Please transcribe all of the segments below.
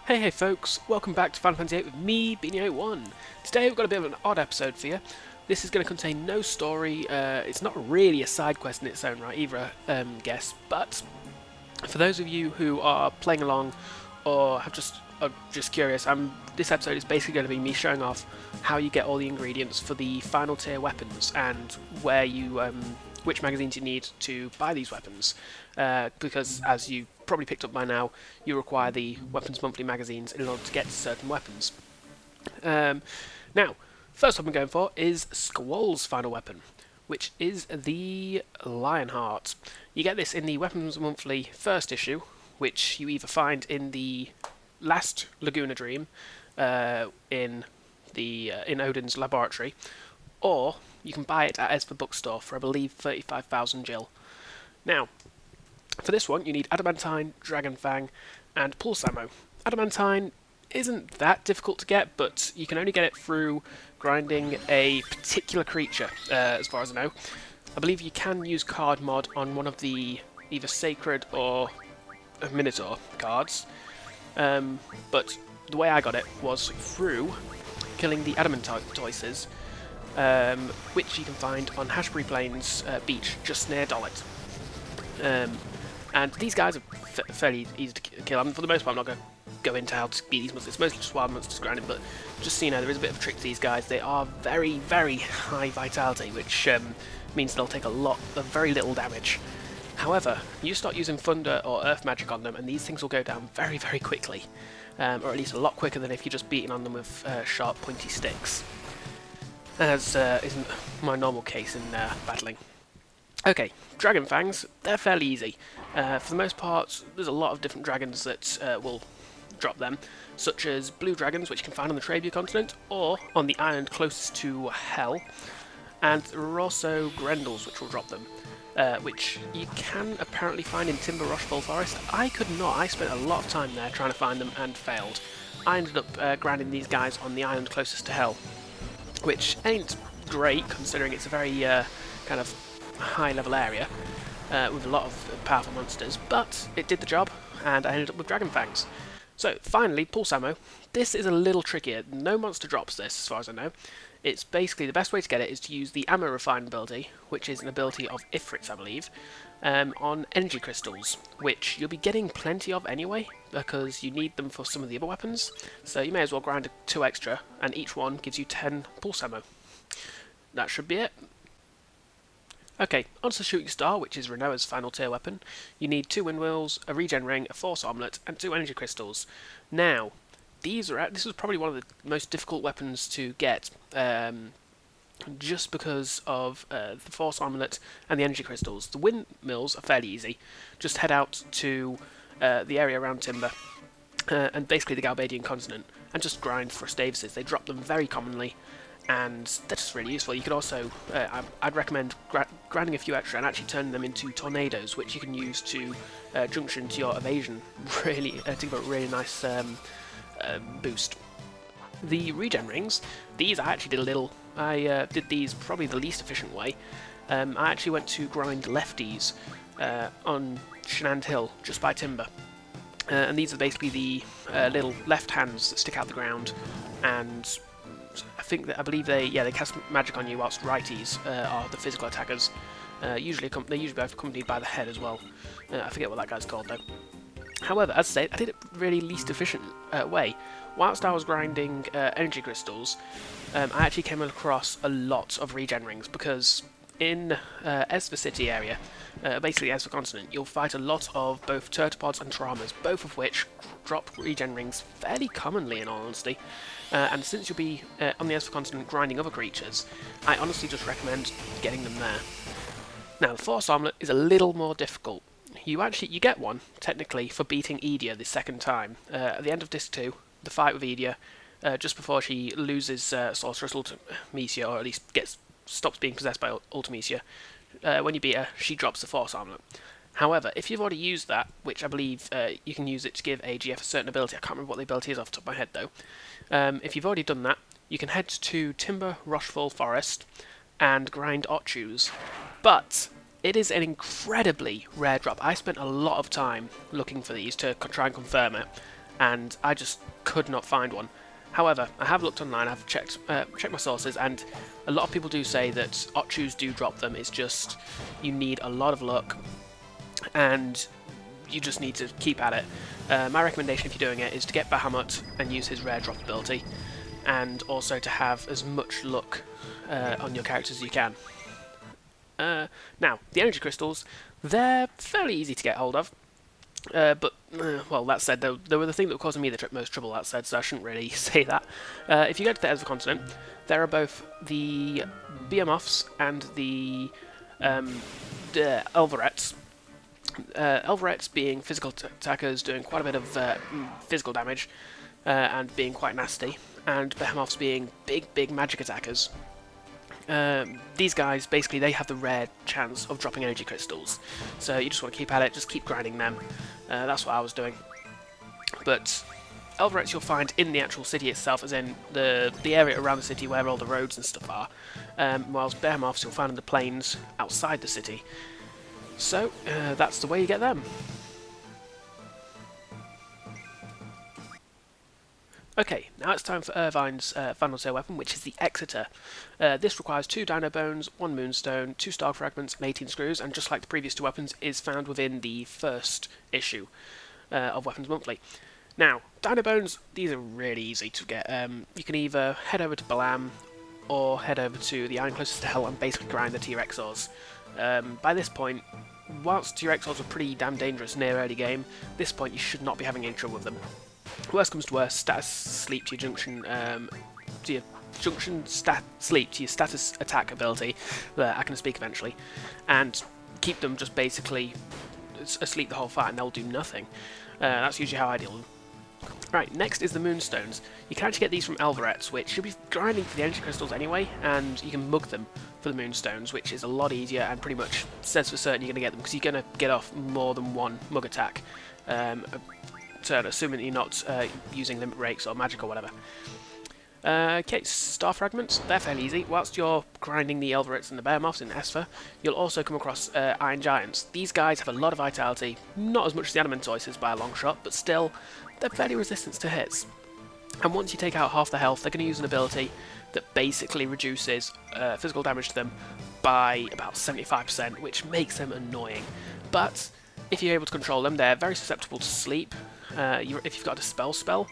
Hey folks, welcome back to Final Fantasy VIII with me, Beanie01. Today we've got a bit of an odd episode for you. This is going to contain no story, it's not really a side quest in its own right either, guess, but for those of you who are playing along or are just curious, this episode is basically going to be me showing off how you get all the ingredients for the final tier weapons and where you, which magazines you need to buy these weapons, because as you probably picked up by now, you require the Weapons Monthly magazines in order to get to certain weapons. Now, first up I'm going for is Squall's final weapon, which is the Lionheart. You get this in the Weapons Monthly first issue, which you either find in the last Laguna Dream, in Odin's laboratory, or you can buy it at Exeter bookstore for I believe 35,000 gil. Now, for this one, you need Adamantine, Dragon Fang, and Pulse Ammo. Adamantine isn't that difficult to get, but you can only get it through grinding a particular creature, as far as I know. I believe you can use card mod on one of the either Sacred or Minotaur cards, but the way I got it was through killing the Adamantoises, which you can find on Hashbury Plains beach, just near Dollet. And these guys are fairly easy to kill. For the most part, I'm not going to go into how to beat these monsters. It's mostly just wild monsters grinding, but just so you know, there is a bit of a trick to these guys. They are very, very high vitality, which means they'll take very little damage. However, you start using thunder or earth magic on them, and these things will go down very, very quickly, or at least a lot quicker than if you're just beating on them with sharp, pointy sticks, as isn't my normal case in battling. Okay, Dragon Fangs, they're fairly easy. For the most part, there's a lot of different dragons that will drop them, such as blue dragons, which you can find on the Trabia continent, or on the island closest to Hell, and there are also Grendels, which will drop them, which you can apparently find in Timber Rochefort Forest. I could not. I spent a lot of time there trying to find them and failed. I ended up grinding these guys on the island closest to Hell, which ain't great, considering it's a very kind of high level area with a lot of powerful monsters, but it did the job and I ended up with Dragon Fangs. So finally, Pulse Ammo. This is a little trickier. No monster drops this as far as I know. It's basically the best way to get it is to use the Ammo Refine ability, which is an ability of Ifrits I believe, on energy crystals, which you'll be getting plenty of anyway because you need them for some of the other weapons, so you may as well grind 2 extra and each one gives you 10 Pulse Ammo. That should be it. Okay, onto the Shooting Star, which is Renoa's final tier weapon. You need 2 Windwheels, a Regen Ring, a Force Armlet, and 2 Energy Crystals. Now, this was probably one of the most difficult weapons to get, just because of the Force Armlet and the Energy Crystals. The Windmills are fairly easy. Just head out to the area around Timber, and basically the Galbadian continent, and just grind for Stavises. They drop them very commonly, and they're just really useful. You could also, I'd recommend grinding a few extra and actually turning them into tornadoes, which you can use to junction to your evasion, really, to give a really nice boost. The regen rings, these I actually did a little. I did these probably the least efficient way. I actually went to grind lefties on Shenand Hill, just by Timber. And these are basically the little left hands that stick out the ground, and I believe they cast magic on you, whilst righties are the physical attackers. They're usually both accompanied by the head as well. I forget what that guy's called though. However, as I say, I did it really least efficient way. Whilst I was grinding energy crystals, I actually came across a lot of regen rings because in Exeter City area, basically Exeter continent, you'll fight a lot of both Turtopods and Taramas, both of which drop regen rings fairly commonly in all honesty. And since you'll be on the Exeter continent grinding other creatures, I honestly just recommend getting them there. Now, the Force Armlet is a little more difficult. You get one, technically, for beating Edia the second time. At the end of Disc 2, the fight with Edia, just before she loses Sorceress Ultimecia, or at least stops being possessed by Ultimecia, when you beat her, she drops the Force Armlet. However, if you've already used that, which I believe you can use it to give AGF a certain ability, I can't remember what the ability is off the top of my head though, if you've already done that, you can head to Timber Rochefort Forest and grind Otchus. But it is an incredibly rare drop. I spent a lot of time looking for these to try and confirm it, and I just could not find one. However, I have looked online, I've checked my sources, and a lot of people do say that Ochus do drop them. It's just you need a lot of luck, and you just need to keep at it. My recommendation if you're doing it is to get Bahamut and use his rare drop ability, and also to have as much luck on your characters as you can. Now, the energy crystals, they're fairly easy to get hold of. Well, that said, they were the thing that were causing me the most trouble, that said, so I shouldn't really say that. If you go to the edge of the continent, there are both the Behemoths and the Elverets. Elverets being physical attackers, doing quite a bit of physical damage, and being quite nasty, and Behemoths being big magic attackers. These guys, basically, they have the rare chance of dropping energy crystals, so you just want to keep at it, just keep grinding them. That's what I was doing. But Elverets you'll find in the actual city itself, as in the area around the city where all the roads and stuff are, whilst Behemoths you'll find in the plains outside the city. So, that's the way you get them. Okay, now it's time for Irvine's final tier weapon, which is the Exeter. This requires 2 Dino Bones, 1 Moonstone, 2 Star Fragments, and 18 Screws, and just like the previous 2 weapons, is found within the first issue of Weapons Monthly. Now, Dino Bones, these are really easy to get. You can either head over to Balam, or head over to the Iron closest to Hell and basically grind the T-Rex Ors. By this point, whilst T-Rex Ors are pretty damn dangerous near early game, this point you should not be having any trouble with them. Worst comes to worst, status sleep to your junction, sleep to your status attack ability. I can speak eventually, and keep them just basically asleep the whole fight, and they'll do nothing. That's usually how I deal with them. Right, next is the Moonstones. You can actually get these from Elverets, which you'll be grinding for the energy crystals anyway, and you can mug them for the Moonstones, which is a lot easier and pretty much says for certain you're going to get them, because you're going to get off more than one mug attack. Assuming that you're not using limit breaks or magic or whatever. Okay, Star Fragments, they're fairly easy. Whilst you're grinding the Elverets and the Behemoths in Esper, you'll also come across Iron Giants. These guys have a lot of vitality, not as much as the Adamantoises by a long shot, but still, they're fairly resistant to hits. And once you take out half the health, they're going to use an ability that basically reduces physical damage to them by about 75%, which makes them annoying. But if you're able to control them, they're very susceptible to sleep. If you've got a Dispel spell,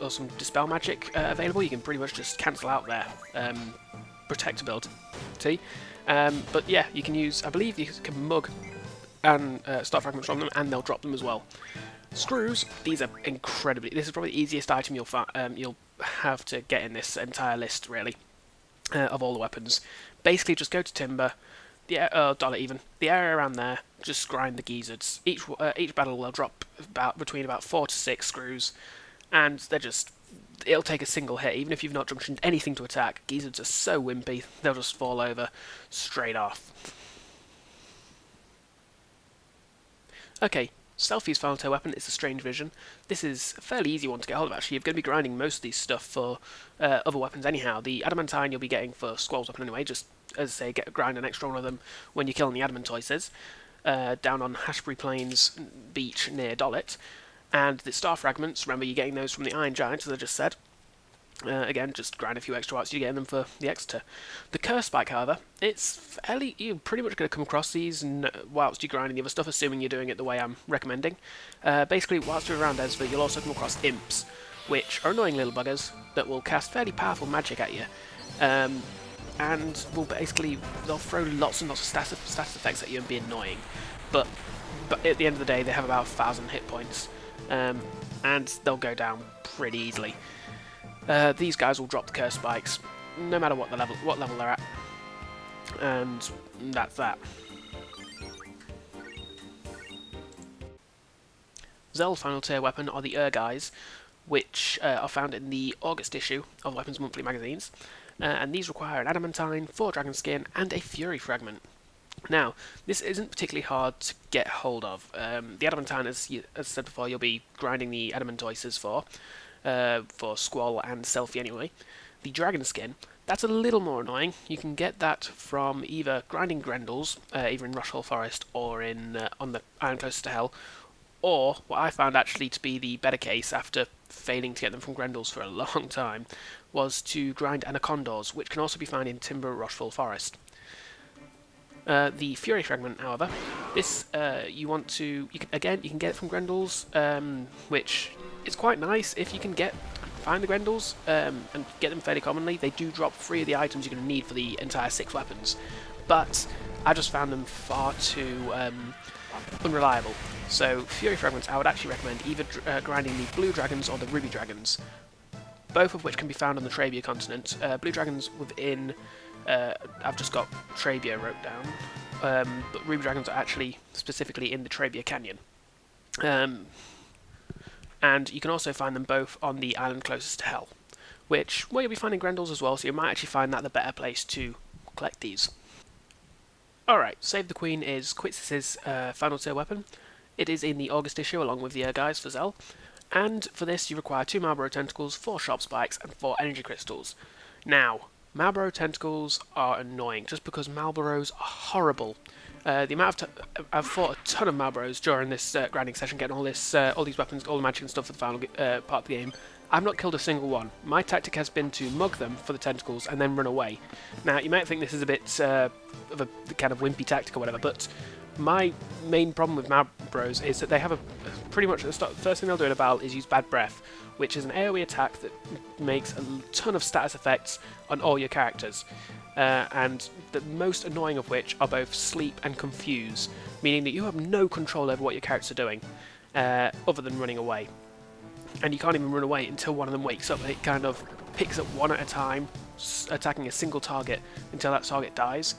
or some Dispel magic available, you can pretty much just cancel out their Protect ability. But yeah, you can use, I believe you can mug and Star Fragments from them, and they'll drop them as well. Screws, these are incredibly, this is probably the easiest item you'll have to get in this entire list, really, of all the weapons. Basically, just go to Timber, Dollar even, the area around there, just grind the geezards. Each battle will drop between about 4 to 6 screws, and it'll take a single hit. Even if you've not junctioned anything to attack, geezards are so wimpy, they'll just fall over straight off. Okay, Selfie's final tier weapon is the Strange Vision. This is a fairly easy one to get hold of, actually. You're going to be grinding most of these stuff for other weapons anyhow. The Adamantine you'll be getting for Squall's weapon anyway, just, as I say, grind an extra one of them when you're killing the Adamantoises, down on Hashbury Plains Beach near Dollet. And the Star Fragments, remember you're getting those from the Iron Giants, as I just said. Again, just grind a few extra whilst you're getting them for the Exeter. The Curse Spike, however, you're pretty much going to come across these whilst you're grinding the other stuff, assuming you're doing it the way I'm recommending. Basically, whilst you're around Exeter, you'll also come across Imps, which are annoying little buggers that will cast fairly powerful magic at you. And they'll throw lots and lots of status effects at you and be annoying. But at the end of the day, they have about 1,000 hit points, and they'll go down pretty easily. These guys will drop the Curse Spikes, no matter what level they're at, and that's that. Zell's final tier weapon are the guys, which are found in the August issue of Weapons Monthly magazines, and these require an Adamantine, 4 Dragon Skin, and a Fury Fragment. Now, this isn't particularly hard to get hold of. The Adamantine, as I said before, you'll be grinding the Adamantoises for Squall and Selfie anyway. The Dragon Skin, that's a little more annoying. You can get that from either grinding Grendels, either in Rushhall Forest or on the Iron Closest to Hell, Or, what I found actually to be the better case after failing to get them from Grendels for a long time, was to grind anacondas, which can also be found in Timber Rochefort Forest. The Fury Fragment, however, this you can get it from Grendels, which is quite nice if you can find the Grendels and get them fairly commonly. They do drop 3 of the items you're going to need for the entire 6 weapons, but I just found them far too unreliable. So Fury Fragments, I would actually recommend either grinding the Blue Dragons or the Ruby Dragons, both of which can be found on the Trabia continent. Blue Dragons within, I've just got Trabia wrote down, but Ruby Dragons are actually specifically in the Trabia Canyon. And you can also find them both on the island closest to Hell, where you'll be finding Grendels as well, so you might actually find that the better place to collect these. Alright, Save the Queen is Quixis' final tier weapon. It is in the August issue along with the guys for Zell, and for this you require 2 Marlborough Tentacles, 4 Sharp Spikes, and 4 Energy Crystals. Now, Marlborough Tentacles are annoying, just because Marlboros are horrible. I've fought a ton of Marlboros during this grinding session, getting all these weapons, all the magic and stuff for the final part of the game. I've not killed a single one. My tactic has been to mug them for the tentacles and then run away. Now, you might think this is a bit of a kind of wimpy tactic or whatever, but my main problem with Marlboros is that they have pretty much the first thing they'll do in a battle is use Bad Breath, which is an AoE attack that makes a ton of status effects on all your characters. And the most annoying of which are both Sleep and Confuse, meaning that you have no control over what your characters are doing, other than running away. And you can't even run away until one of them wakes up. It kind of picks up one at a time, attacking a single target until that target dies,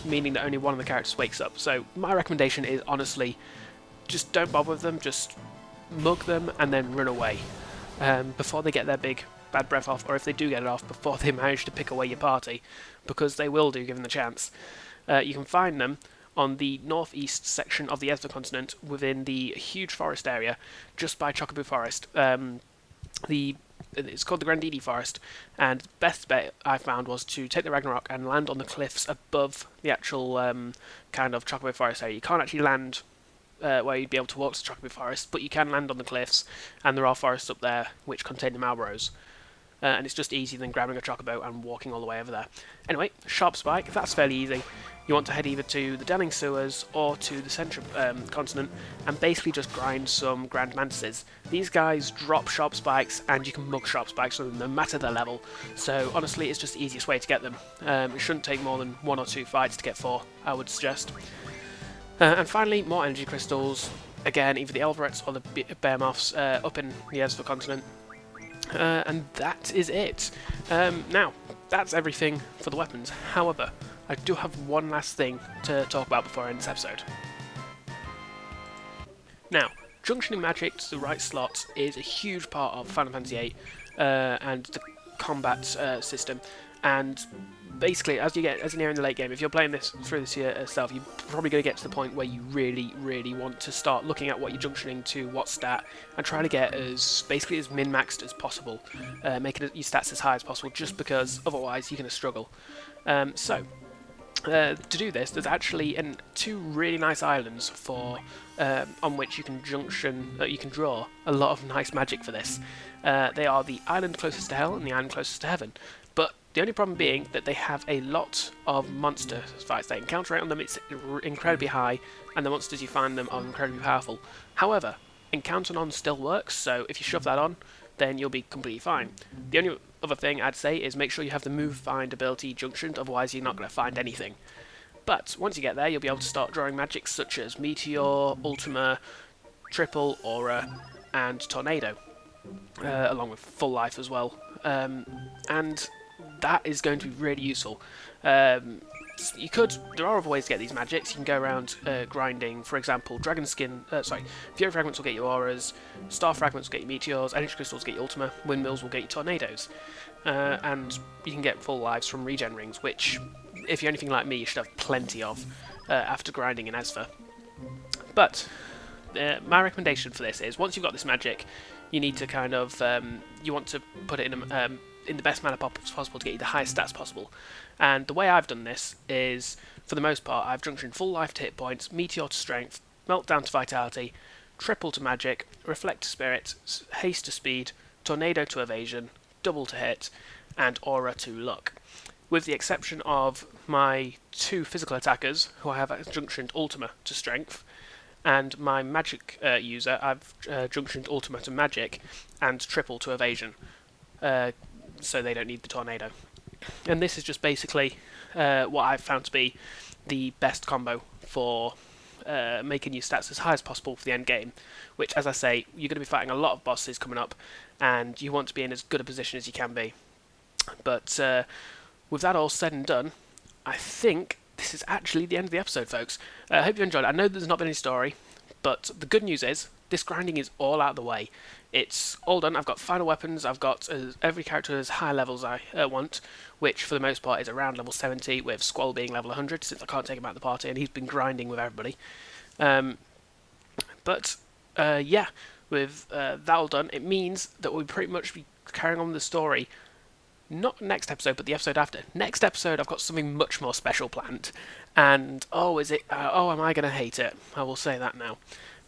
meaning that only one of the characters wakes up. So my recommendation is, honestly, just don't bother with them, just mug them and then run away before they get their big Bad Breath off, or if they do get it off, before they manage to pick away your party, because they will do given the chance. You can find them on the northeast section of the Exeter continent within the huge forest area just by Chocobo Forest. It's called the Grandidi Forest, and the best bet I found was to take the Ragnarok and land on the cliffs above the actual kind of Chocobo Forest area. You can't actually land where you'd be able to walk to Chocobo Forest, but you can land on the cliffs, and there are forests up there which contain the Marlboros. And it's just easier than grabbing a Chocobo and walking all the way over there. Anyway, Sharp Spike, that's fairly easy. You want to head either to the Delling Sewers or to the Central Continent and basically just grind some Grand Mantises. These guys drop Sharp Spikes and you can mug Sharp Spikes on them no matter their level. So honestly, it's just the easiest way to get them. It shouldn't take more than 1 or 2 fights to get 4, I would suggest. And finally, more Energy Crystals. Again, either the Elverets or the Behemoths up in the Exeter continent. And that is it. Now, that's everything for the weapons. However, I do have one last thing to talk about before I end this episode. Now, junctioning magic to the right slot is a huge part of Final Fantasy VIII and the combat system. And basically, as you're near in the late game, if you're playing this through this yourself, you're probably going to get to the point where you really, really want to start looking at what you're junctioning to, what stat, and try to get basically as min-maxed as possible, making your stats as high as possible, just because otherwise you're going to struggle. To do this, there's actually 2 really nice islands on which you can draw a lot of nice magic for this. They are the island closest to Hell and the island closest to Heaven. But the only problem being that they have a lot of monster fights. The encounter rate on them is incredibly high, and the monsters you find them are incredibly powerful. However, Encounter on still works, so if you shove that on, then you'll be completely fine. The only other thing I'd say is make sure you have the move find ability junctioned, otherwise you're not going to find anything. But once you get there, you'll be able to start drawing magic such as Meteor, Ultima, Triple, Aura, and Tornado, along with Full Life as well. And that is going to be really useful. There are other ways to get these magics. You can go around grinding, for example, Fury Fragments will get you Auras, Star Fragments will get you Meteors, Energy Crystals will get you Ultima, Windmills will get you Tornadoes. And you can get full lives from regen rings, which, if you're anything like me, you should have plenty of after grinding in Esper. But my recommendation for this is, once you've got this magic, you need to kind of, you want to put it in the best manner possible to get you the highest stats possible. And the way I've done this is, for the most part, I've junctioned full life to hit points, Meteor to strength, melt down to vitality, triple to magic, reflect to spirit, haste to speed, tornado to evasion, double to hit, and aura to luck. With the exception of my 2 physical attackers, who I have junctioned Ultima to strength, and my magic user, I've junctioned Ultima to magic and triple to evasion, so they don't need the tornado. And this is just basically what I've found to be the best combo for making your stats as high as possible for the end game, which, as I say, you're going to be fighting a lot of bosses coming up, and you want to be in as good a position as you can be. But with that all said and done, I think this is actually the end of the episode, folks. I hope you enjoyed it. I know there's not been any story, but the good news is this grinding is all out of the way. It's all done. I've got final weapons. I've got every character as high levels I want, which for the most part is around level 70, with Squall being level 100, since I can't take him out of the party, and he's been grinding with everybody. Yeah, with that all done, it means that we'll pretty much be carrying on with the story. Not next episode, but the episode after. Next episode, I've got something much more special planned. And, am I going to hate it? I will say that now.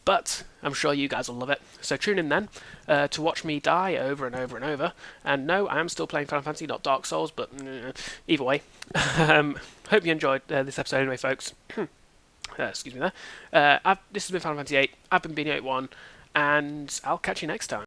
But I'm sure you guys will love it. So tune in then to watch me die over and over and over. And no, I am still playing Final Fantasy, not Dark Souls, but either way. Hope you enjoyed this episode anyway, folks. Excuse me there. This has been Final Fantasy VIII. I've been Beanie81, and I'll catch you next time.